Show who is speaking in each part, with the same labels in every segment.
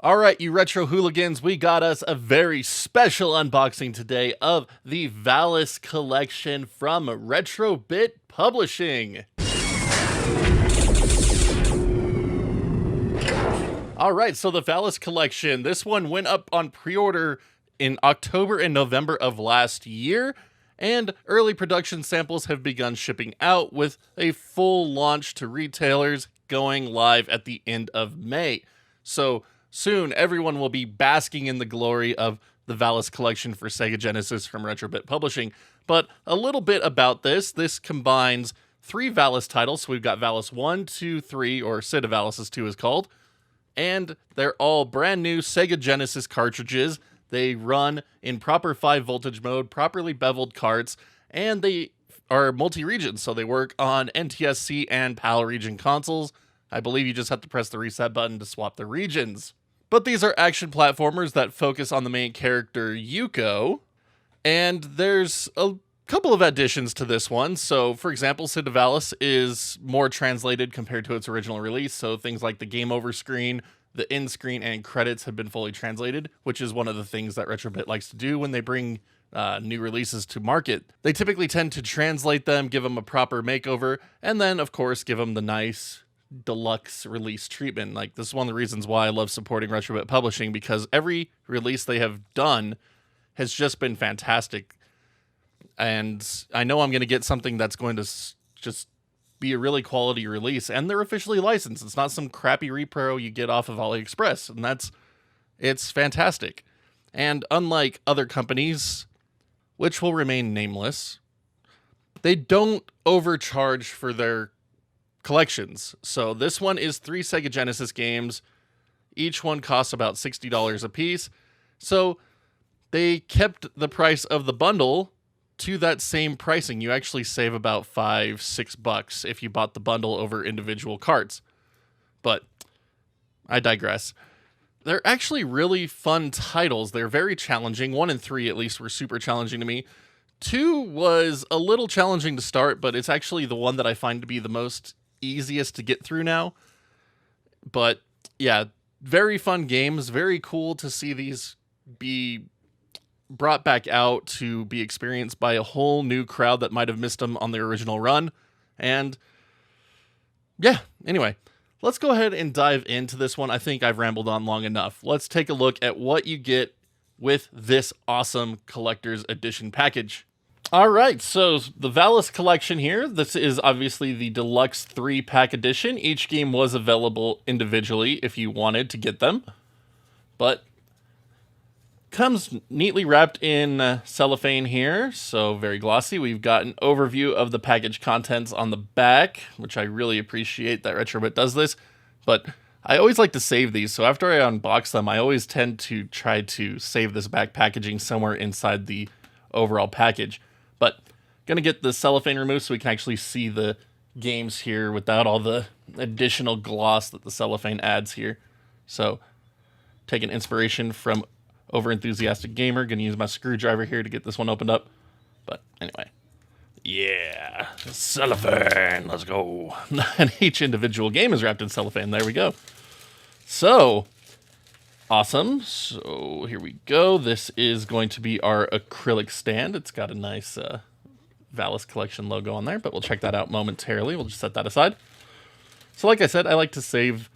Speaker 1: All right, you retro hooligans, we got us a very special unboxing today of the Valis collection from Retrobit Publishing. All right, so the Valis collection, this one went up on pre-order in October and November of last year, and early production samples have begun shipping out with a full launch to retailers going live at the end of May. So soon, everyone will be basking in the glory of the Valis collection for Sega Genesis from Retrobit Publishing. But a little bit about this. This combines 3 Valis titles. So we've got Valis 1, 2, 3, or Sid of Valis as 2 is called. And they're all brand new Sega Genesis cartridges. They run in proper 5 voltage mode, properly beveled carts, and they are multi-region. So they work on NTSC and PAL region consoles. I believe you just have to press the reset button to swap the regions. But these are action platformers that focus on the main character, Yuko, and there's a couple of additions to this one. So, for example, Sid of Valis is more translated compared to its original release, so things like the game over screen, the end screen, and credits have been fully translated, which is one of the things that Retrobit likes to do when they bring new releases to market. They typically tend to translate them, give them a proper makeover, and then, of course, give them the nice deluxe release treatment. Like, this is one of the reasons why I love supporting Retrobit Publishing, because every release they have done has just been fantastic. And I know I'm going to get something that's going to just be a really quality release, and they're officially licensed. It's not some crappy repro you get off of AliExpress, and it's fantastic. And unlike other companies, which will remain nameless, they don't overcharge for their collections. So this one is 3 Sega Genesis games. Each one costs about $60 a piece. So they kept the price of the bundle to that same pricing. You actually save about $5-6 if you bought the bundle over individual carts. But I digress. They're actually really fun titles. They're very challenging. 1 and 3 at least were super challenging to me. 2 was a little challenging to start, but it's actually the one that I find to be the most easiest to get through now. But yeah, very fun games. Very cool to see these be brought back out to be experienced by a whole new crowd that might have missed them on their original run. And yeah, anyway, let's go ahead and dive into this one. I think I've rambled on long enough. Let's take a look at what you get with this awesome collector's edition package. All right, so the Valis collection here, this is obviously the Deluxe 3-pack edition. Each game was available individually if you wanted to get them, but comes neatly wrapped in cellophane here, so very glossy. We've got an overview of the package contents on the back, which I really appreciate that Retrobit does this, but I always like to save these, so after I unbox them, I always tend to try to save this back packaging somewhere inside the overall package. But gonna get the cellophane removed so we can actually see the games here without all the additional gloss that the cellophane adds here. So taking inspiration from Over-Enthusiastic Gamer, gonna use my screwdriver here to get this one opened up. But anyway, yeah, cellophane, let's go. And each individual game is wrapped in cellophane. There we go. So awesome. So here we go. This is going to be our acrylic stand. It's got a nice Valis collection logo on there, but we'll check that out momentarily. We'll just set that aside. So like I said, I like to save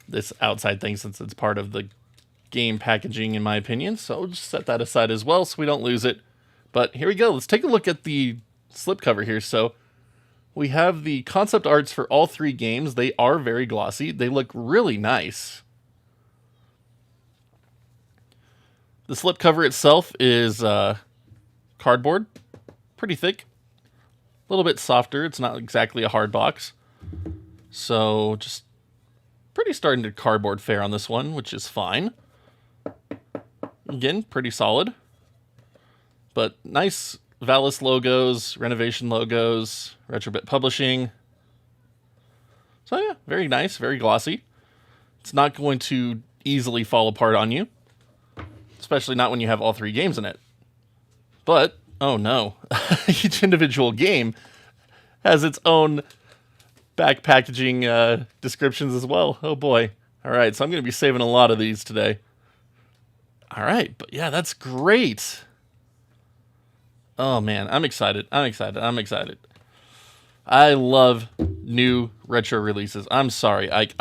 Speaker 1: this outside thing since it's part of the game packaging in my opinion. So we'll just set that aside as well so we don't lose it. But here we go. Let's take a look at the slipcover here. So we have the concept arts for all 3 games. They are very glossy. They look really nice. The slipcover itself is cardboard, pretty thick, a little bit softer. It's not exactly a hard box. So just pretty standard cardboard fare on this one, which is fine. Again, pretty solid. But nice Valis logos, Renovation logos, Retrobit Publishing. So yeah, very nice, very glossy. It's not going to easily fall apart on you, especially not when you have all 3 games in it. But, oh no, each individual game has its own back packaging descriptions as well. Oh boy. All right, so I'm going to be saving a lot of these today. All right, but yeah, that's great. Oh, man, I'm excited. I'm excited. I love new retro releases. I'm sorry. I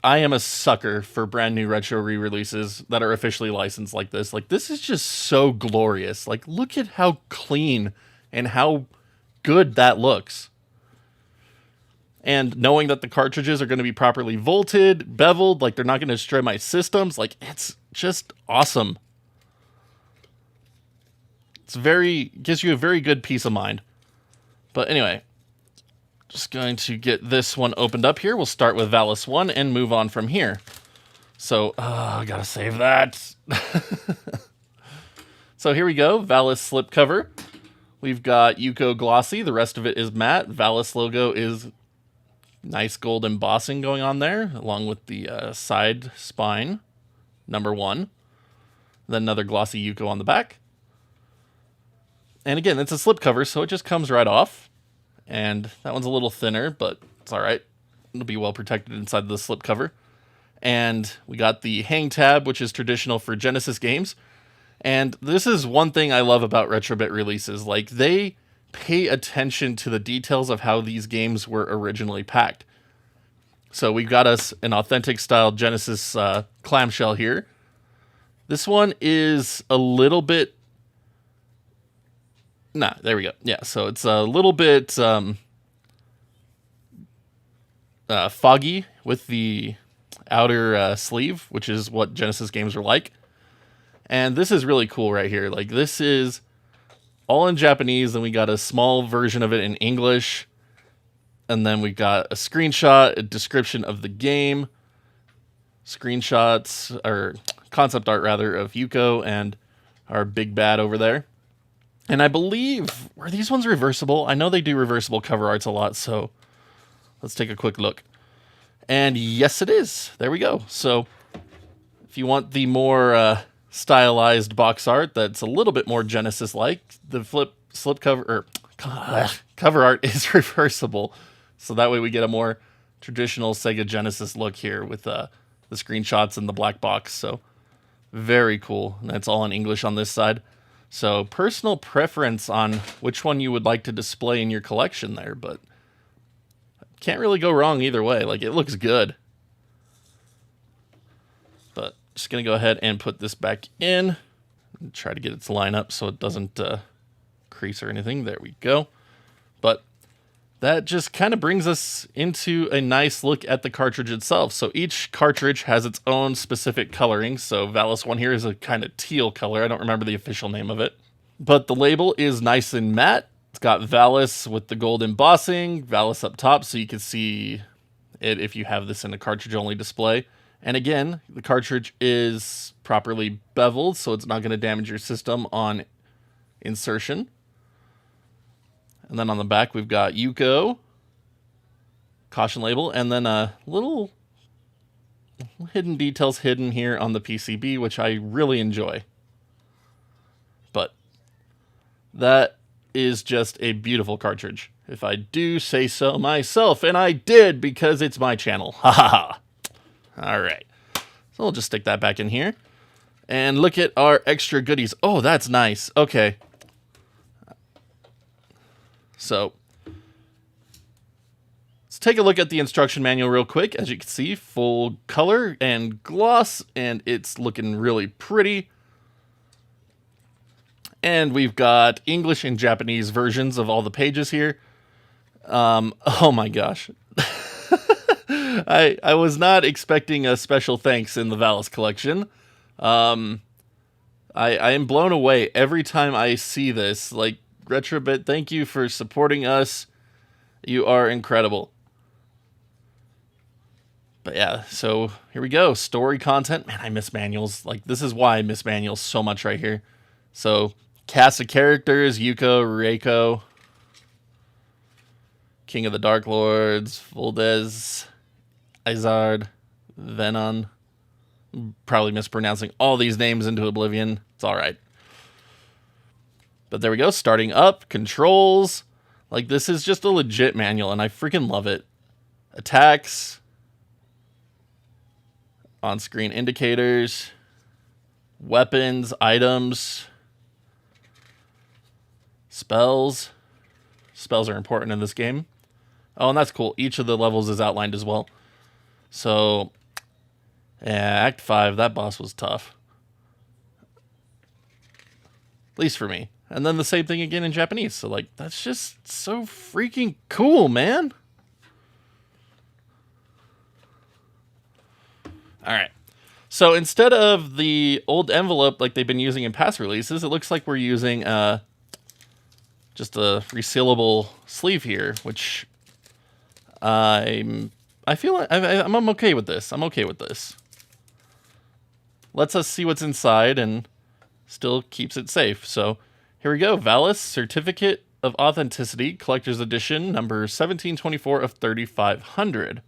Speaker 1: am a sucker for brand new retro re-releases that are officially licensed like this. Like, this is just so glorious. Like, look at how clean and how good that looks. And knowing that the cartridges are going to be properly volted, beveled, like they're not going to destroy my systems, like it's just awesome. Gives you a very good peace of mind. But anyway, just going to get this one opened up here. We'll start with Valis 1 and move on from here. So, I gotta save that. So here we go, Valis slipcover. We've got Yuko glossy, the rest of it is matte. Valis logo is nice gold embossing going on there, along with the side spine, number 1. Then another glossy Yuko on the back. And again, it's a slipcover, so it just comes right off. And that one's a little thinner, but it's all right. It'll be well protected inside the slipcover. And we got the hang tab, which is traditional for Genesis games. And this is one thing I love about Retrobit releases. Like, they pay attention to the details of how these games were originally packed. So we've got us an authentic style Genesis clamshell here. This one is a little bit... there we go. Yeah, so it's a little bit foggy with the outer sleeve, which is what Genesis games are like. And this is really cool right here. Like, this is all in Japanese, and we got a small version of it in English. And then we got a screenshot, a description of the game, screenshots, or concept art rather, of Yuko and our big bad over there. And I believe, were these ones reversible? I know they do reversible cover arts a lot, so let's take a quick look. And yes, it is. There we go. So if you want the more stylized box art that's a little bit more Genesis-like, the cover art is reversible. So that way we get a more traditional Sega Genesis look here with the screenshots and the black box. So very cool. And that's all in English on this side. So personal preference on which one you would like to display in your collection there, but can't really go wrong either way. Like, it looks good. But just going to go ahead and put this back in and try to get it to line up so it doesn't crease or anything. There we go. But that just kind of brings us into a nice look at the cartridge itself. So each cartridge has its own specific coloring. So Valis 1 here is a kind of teal color. I don't remember the official name of it. But the label is nice and matte. It's got Valis with the gold embossing, Valis up top, so you can see it if you have this in a cartridge-only display. And again, the cartridge is properly beveled, so it's not going to damage your system on insertion. And then on the back, we've got Yuko, caution label, and then a little hidden details hidden here on the PCB, which I really enjoy. But that is just a beautiful cartridge, if I do say so myself, and I did because it's my channel. Ha ha ha. All right. So we'll just stick that back in here. And look at our extra goodies. Oh, that's nice. Okay. So let's take a look at the instruction manual real quick. As you can see, full color and gloss, and it's looking really pretty. And we've got English and Japanese versions of all the pages here. Oh my gosh. I was not expecting a special thanks in the Valis collection. I am blown away every time I see this. Like, Retrobit, thank you for supporting us. You are incredible. But yeah, so here we go. Story content. Man, I miss manuals. Like, this is why I miss manuals so much right here. So, cast of characters, Yuko, Reiko, King of the Dark Lords, Voldes, Izard, Venon. Probably mispronouncing all these names into oblivion. It's all right. But there we go. Starting up, controls. Like, this is just a legit manual, and I freaking love it. Attacks. On-screen indicators, weapons, items, spells. Spells are important in this game. Oh, and that's cool. Each of the levels is outlined as well. So, yeah, Act 5, that boss was tough. At least for me. And then the same thing again in Japanese. So, like, that's just so freaking cool, man. All right. So instead of the old envelope like they've been using in past releases, it looks like we're using just a resealable sleeve here, which I feel like I'm okay with this. I'm okay with this. Lets us see what's inside and still keeps it safe. So here we go. Valis Certificate of Authenticity, Collector's Edition, number 1724 of 3500.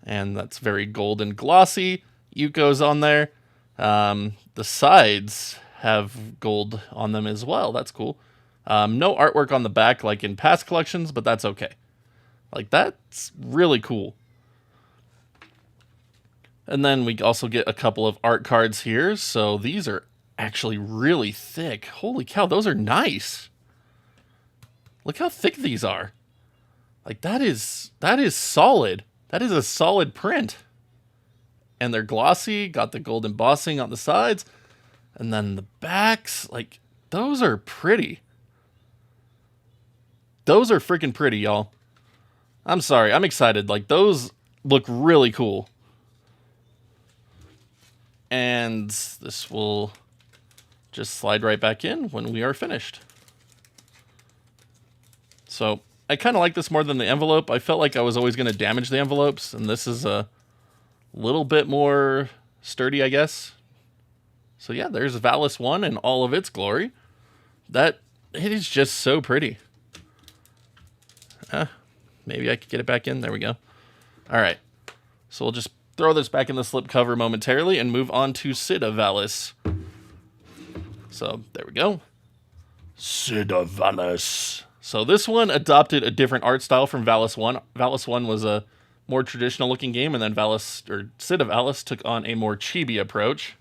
Speaker 1: And that's very gold and glossy. Yuko's on there. The sides have gold on them as well. That's cool. No artwork on the back like in past collections, but that's okay. Like, that's really cool. And then we also get a couple of art cards here. So these are actually really thick. Holy cow, those are nice. Look how thick these are. Like, that is solid. That is a solid print. And they're glossy, got the gold embossing on the sides. And then the backs, like, those are pretty. Those are freaking pretty, y'all. I'm sorry, I'm excited. Like, those look really cool. And this will just slide right back in when we are finished. So I kind of like this more than the envelope. I felt like I was always going to damage the envelopes, and this is a little bit more sturdy, I guess. So yeah, there's Valis 1 in all of its glory. It is just so pretty. Maybe I could get it back in. There we go. All right. So we'll just throw this back in the slipcover momentarily and move on to Fedaa Valis. So there we go. Fedaa Valis. So this one adopted a different art style from Valis 1. Valis 1 was a more traditional looking game, and then Fedaa Valis took on a more chibi approach.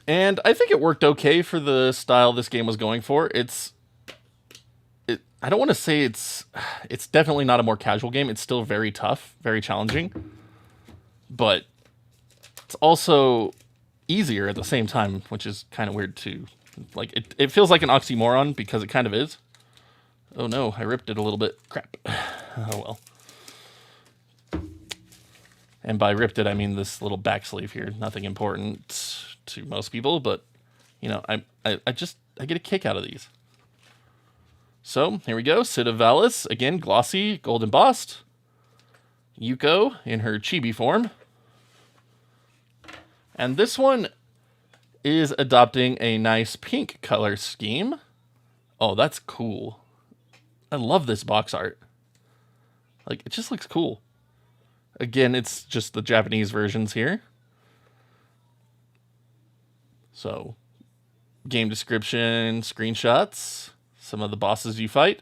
Speaker 1: And I think it worked okay for the style this game was going for. I don't want to say it's definitely not a more casual game. It's still very tough, very challenging. But it's also easier at the same time, which is kind of weird too. Like, it feels like an oxymoron because it kind of is. Oh no, I ripped it a little bit. Crap. Oh well. And by ripped it, I mean this little back sleeve here. Nothing important to most people, but you know, I get a kick out of these. So here we go. Fedaa Valis, again, glossy, gold embossed. Yuko in her chibi form. And this one is adopting a nice pink color scheme. Oh, that's cool. I love this box art. Like, it just looks cool. Again, it's just the Japanese versions here. So, game description, screenshots, some of the bosses you fight.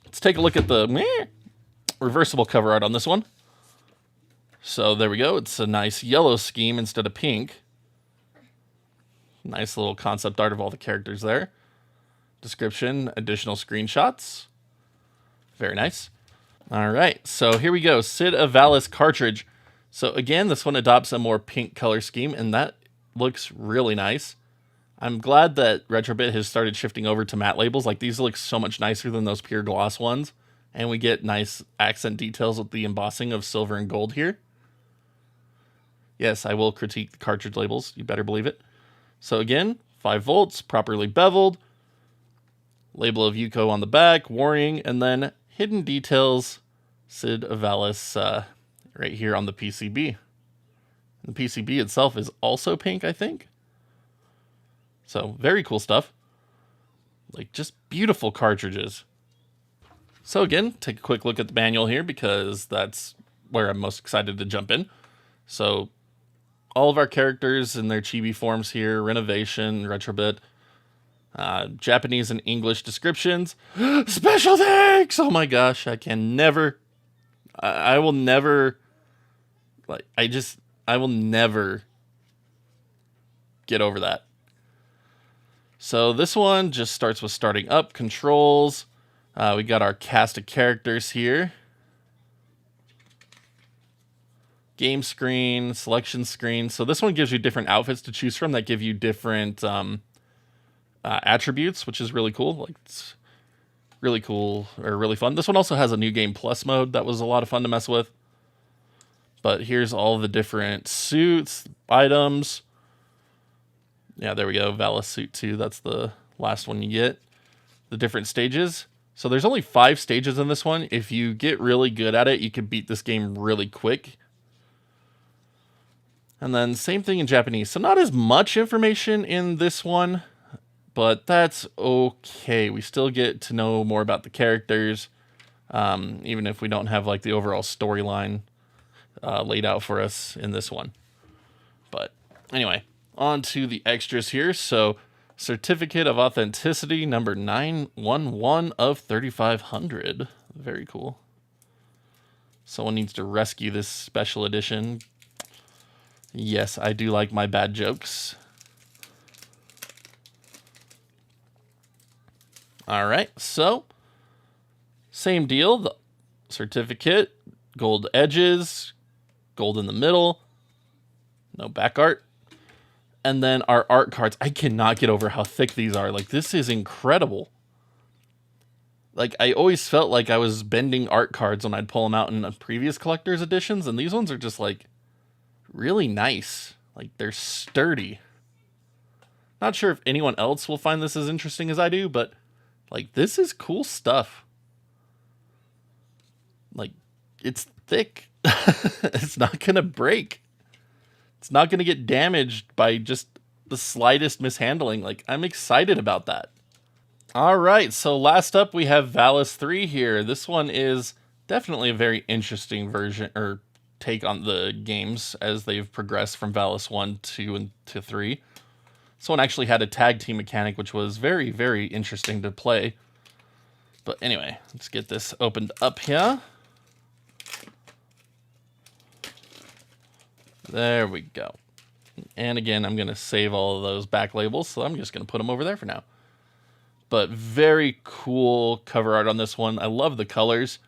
Speaker 1: Let's take a look at the reversible cover art on this one. So there we go. It's a nice yellow scheme instead of pink. Nice little concept art of all the characters there. Description, additional screenshots. Very nice. All right, so here we go. Fedaa Valis cartridge. So again, this one adopts a more pink color scheme, and that looks really nice. I'm glad that Retrobit has started shifting over to matte labels. Like, these look so much nicer than those pure gloss ones. And we get nice accent details with the embossing of silver and gold here. Yes, I will critique the cartridge labels. You better believe it. So again, 5 volts, properly beveled. Label of Yuko on the back, warning, and then hidden details, Fedaa Valis right here on the PCB. The PCB itself is also pink, I think. So, very cool stuff. Like, just beautiful cartridges. So again, take a quick look at the manual here because that's where I'm most excited to jump in. So, all of our characters in their chibi forms here, Renovation, Retrobit, Japanese and English descriptions. Special thanks! Oh my gosh, I will never Like, I will never get over that. So this one just starts with starting up, controls. We got our cast of characters here. Game screen, selection screen. So this one gives you different outfits to choose from that give you different attributes, which is really cool. Like, it's really cool, or really fun. This one also has a new game plus mode that was a lot of fun to mess with. But here's all the different suits, items. Yeah, there we go. Valis suit 2. That's the last one you get. The different stages. So there's only 5 stages in this one. If you get really good at it, you can beat this game really quick. And then same thing in Japanese. So not as much information in this one, but that's okay. We still get to know more about the characters, even if we don't have like the overall storyline laid out for us in this one. But anyway, on to the extras here. So Certificate of Authenticity number 911 of 3500. Very cool. Someone needs to rescue this special edition. Yes, I do like my bad jokes. All right, so same deal. The certificate, gold edges, gold in the middle, no back art. And then our art cards. I cannot get over how thick these are. Like, this is incredible. Like, I always felt like I was bending art cards when I'd pull them out in previous collector's editions, and these ones are just like really nice. Like, they're sturdy. Not sure if anyone else will find this as interesting as I do, but like, this is cool stuff. Like, it's thick. It's not gonna break. It's not gonna get damaged by just the slightest mishandling. Like, I'm excited about that. All right, so last up we have Valis 3 here. This one is definitely a very interesting version or take on the games as they've progressed from Valis 1, 2, and to 3. This one actually had a tag team mechanic, which was very, very interesting to play. But anyway, let's get this opened up here. There we go. And again, I'm going to save all of those back labels, so I'm just going to put them over there for now. But very cool cover art on this one. I love the colors.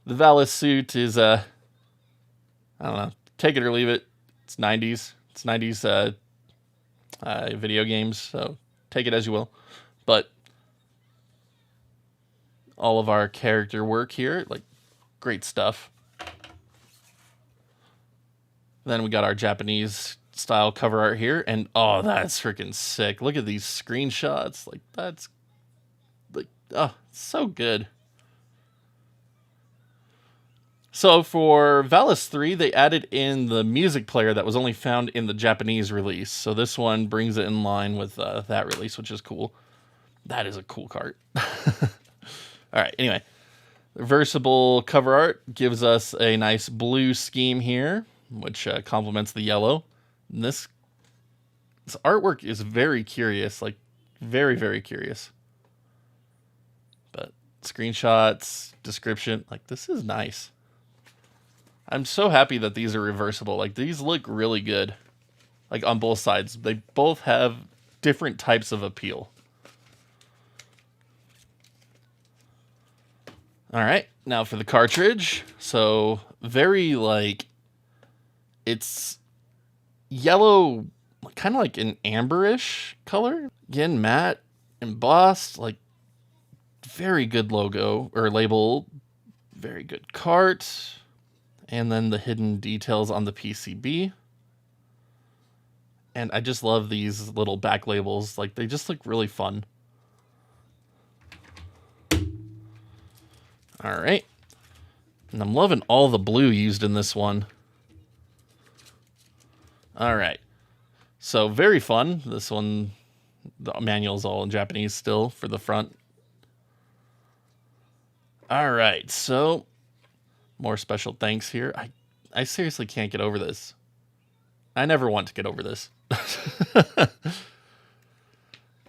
Speaker 1: The Valis suit is, I don't know, take it or leave it. It's 90s. It's 90s video games, so take it as you will. But all of our character work here, like, great stuff. Then we got our Japanese style cover art here, and oh, that's freaking sick. Look at these screenshots. Like, that's like, oh, so good. So for Valis 3, they added in the music player that was only found in the Japanese release. So this one brings it in line with that release, which is cool. That is a cool cart. All right, anyway. Reversible cover art gives us a nice blue scheme here, which complements the yellow. And this artwork is very curious, like very, very curious. But screenshots, description, like, this is nice. I'm so happy that these are reversible. Like, these look really good. Like, on both sides. They both have different types of appeal. All right, now for the cartridge. So, very, like, it's yellow, kind of like an amberish color. Again, matte, embossed, like, very good logo, or label. Very good cart. And then the hidden details on the PCB. And I just love these little back labels. Like, they just look really fun. All right. And I'm loving all the blue used in this one. All right. So, very fun. This one, the manual's all in Japanese still for the front. All right. So, more special thanks here. I seriously can't get over this. I never want to get over this.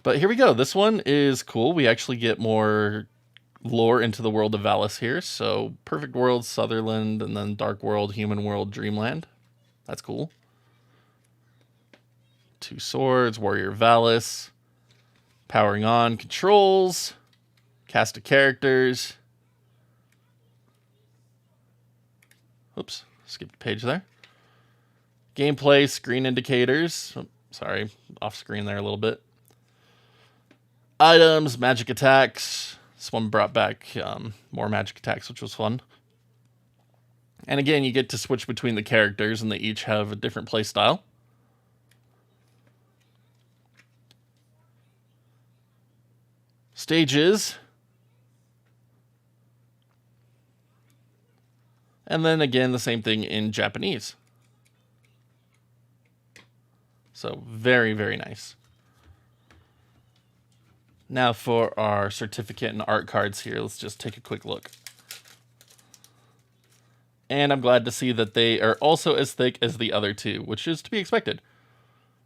Speaker 1: But here we go. This one is cool. We actually get more lore into the world of Valis here. So Perfect World, Sutherland, and then Dark World, Human World, Dreamland. That's cool. 2 swords, Warrior Valis. Powering on, controls, cast of characters. Oops, skipped a page there. Gameplay, screen indicators. Oh, sorry, off screen there a little bit. Items, magic attacks. This one brought back more magic attacks, which was fun. And again, you get to switch between the characters, and they each have a different play style. Stages. And then again, the same thing in Japanese. So very, very nice. Now for our certificate and art cards here, let's just take a quick look. And I'm glad to see that they are also as thick as the other two, which is to be expected.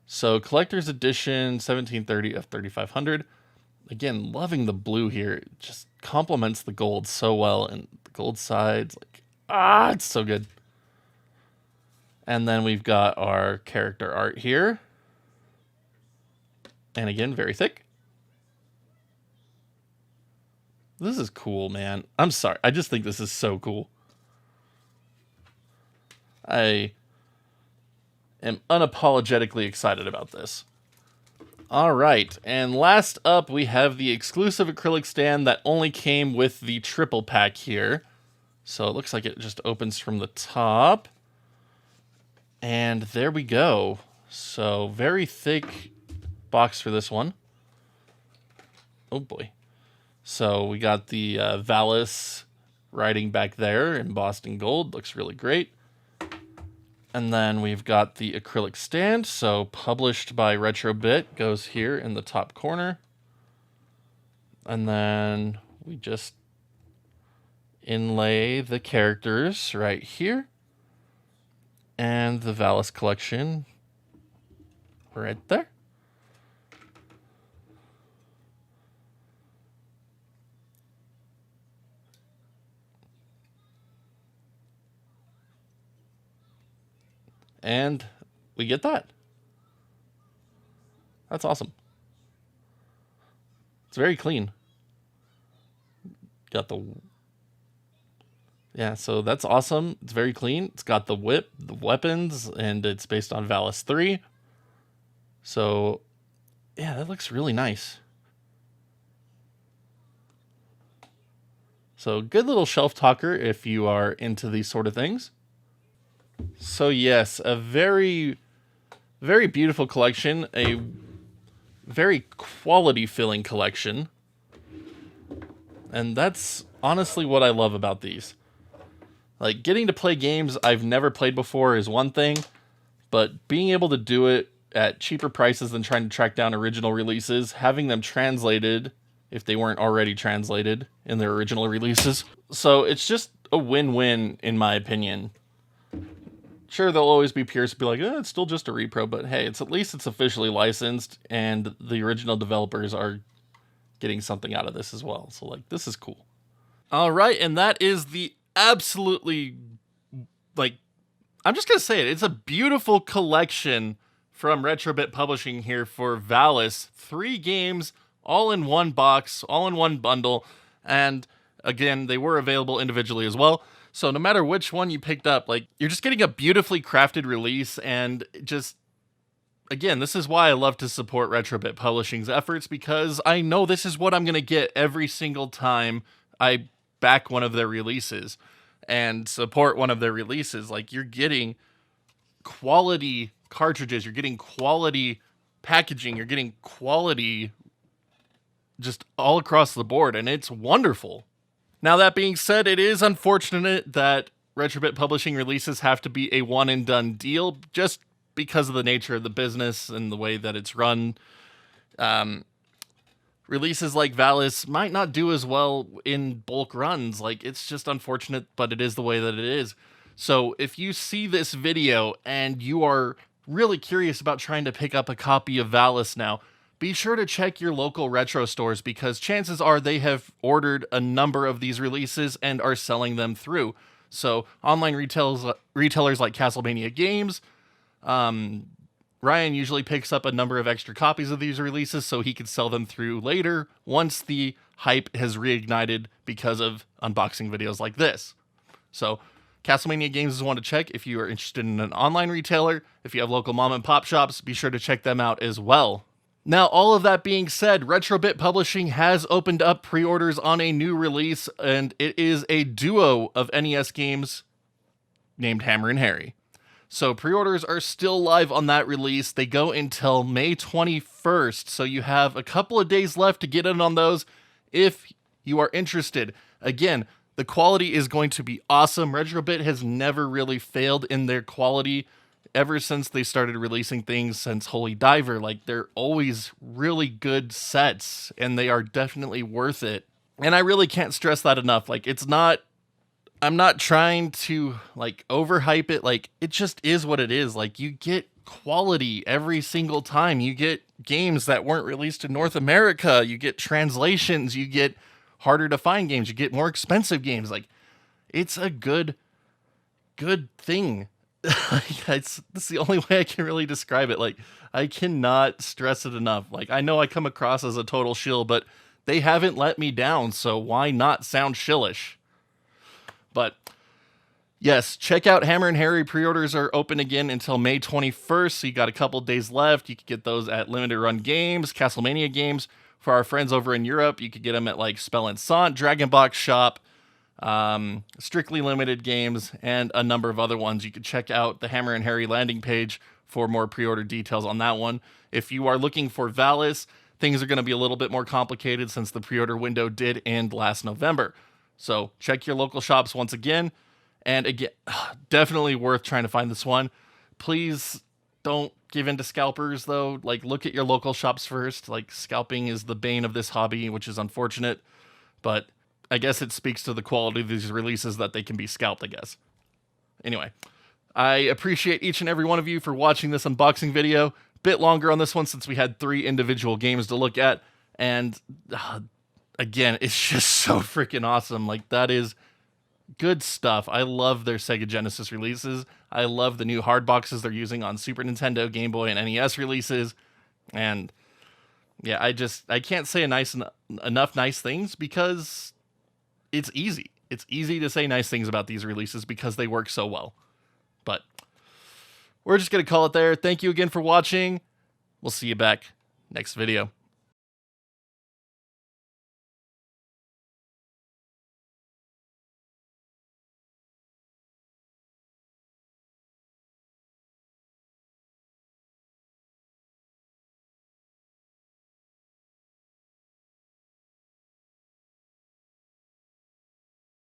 Speaker 1: So Collector's Edition 1730 of 3500. Again, loving the blue here. It just complements the gold so well, and the gold sides, like, it's so good. And then we've got our character art here. And again, very thick. This is cool, man. I'm sorry. I just think this is so cool. I am unapologetically excited about this. All right, and last up, we have the exclusive acrylic stand that only came with the triple pack here. So it looks like it just opens from the top. And there we go. So very thick box for this one. Oh boy. So we got the Valis writing back there in Boston Gold. Looks really great. And then we've got the acrylic stand. So published by Retrobit goes here in the top corner. And then we just inlay the characters right here. And the Valis collection right there. And we get that. That's awesome. It's very clean. Got the... Yeah, so that's awesome. It's very clean. It's got the whip, the weapons, and it's based on Valis 3. So, yeah, that looks really nice. So, good little shelf talker if you are into these sort of things. So yes, a very, very beautiful collection, a very quality filling collection. And that's honestly what I love about these. Like, getting to play games I've never played before is one thing, but being able to do it at cheaper prices than trying to track down original releases, having them translated if they weren't already translated in their original releases. So it's just a win-win in my opinion. Sure, there'll always be peers who be like, it's still just a repro, but hey, at least it's officially licensed, and the original developers are getting something out of this as well. So, like, this is cool. All right, and that is the absolutely, like, I'm just going to say it. It's a beautiful collection from Retrobit Publishing here for Valis. 3 games, all in one box, all in one bundle, and again, they were available individually as well. So no matter which one you picked up, like, you're just getting a beautifully crafted release, and just, again, this is why I love to support Retrobit Publishing's efforts, because I know this is what I'm going to get every single time I back one of their releases and support one of their releases. Like, you're getting quality cartridges, you're getting quality packaging, you're getting quality just all across the board, and it's wonderful. Now, that being said, it is unfortunate that Retrobit Publishing releases have to be a one-and-done deal, just because of the nature of the business and the way that it's run. Releases like Valis might not do as well in bulk runs. Like, it's just unfortunate, but it is the way that it is. So if you see this video and you are really curious about trying to pick up a copy of Valis now, be sure to check your local retro stores because chances are they have ordered a number of these releases and are selling them through. So online retailers like Castlevania Games, Ryan usually picks up a number of extra copies of these releases so he could sell them through later once the hype has reignited because of unboxing videos like this. So Castlevania Games is one to check if you are interested in an online retailer. If you have local mom and pop shops, be sure to check them out as well. Now, all of that being said, Retrobit Publishing has opened up pre-orders on a new release, and it is a duo of NES games named Hammer and Harry. So pre-orders are still live on that release. They go until May 21st, so you have a couple of days left to get in on those if you are interested. Again, the quality is going to be awesome. Retrobit has never really failed in their quality ever since they started releasing things since Holy Diver. Like, they're always really good sets, and they are definitely worth it. And I really can't stress that enough. Like, I'm not trying to, like, overhype it. Like, it just is what it is. Like, you get quality every single time. You get games that weren't released in North America. You get translations. You get harder to find games. You get more expensive games. Like, it's a good thing. That's the only way I can really describe it. Like, I cannot stress it enough. Like, I know I come across as a total shill, but they haven't let me down, so why not sound shillish? But yes, check out Hammer and Harry. Pre-orders are open again until May 21st, so you got a couple days left. You can get those at Limited Run Games, Castlevania Games. For our friends over in Europe, you could get them at like Spell and Sant, Dragon Box Shop, Strictly Limited Games, and a number of other ones. You could check out the Hammer and Harry landing page for more pre-order details on that one. If you are looking for Valis, things are going to be a little bit more complicated since the pre-order window did end last November. So check your local shops once again. And again, definitely worth trying to find this one. Please don't give in to scalpers, though. Like, look at your local shops first. Like, scalping is the bane of this hobby, which is unfortunate. But I guess it speaks to the quality of these releases that they can be scalped, I guess. Anyway, I appreciate each and every one of you for watching this unboxing video. Bit longer on this one since we had 3 individual games to look at. And again, it's just so freaking awesome. Like, that is good stuff. I love their Sega Genesis releases. I love the new hard boxes they're using on Super Nintendo, Game Boy, and NES releases. And yeah, I can't say enough nice things because it's easy. It's easy to say nice things about these releases because they work so well. But we're just going to call it there. Thank you again for watching. We'll see you back next video.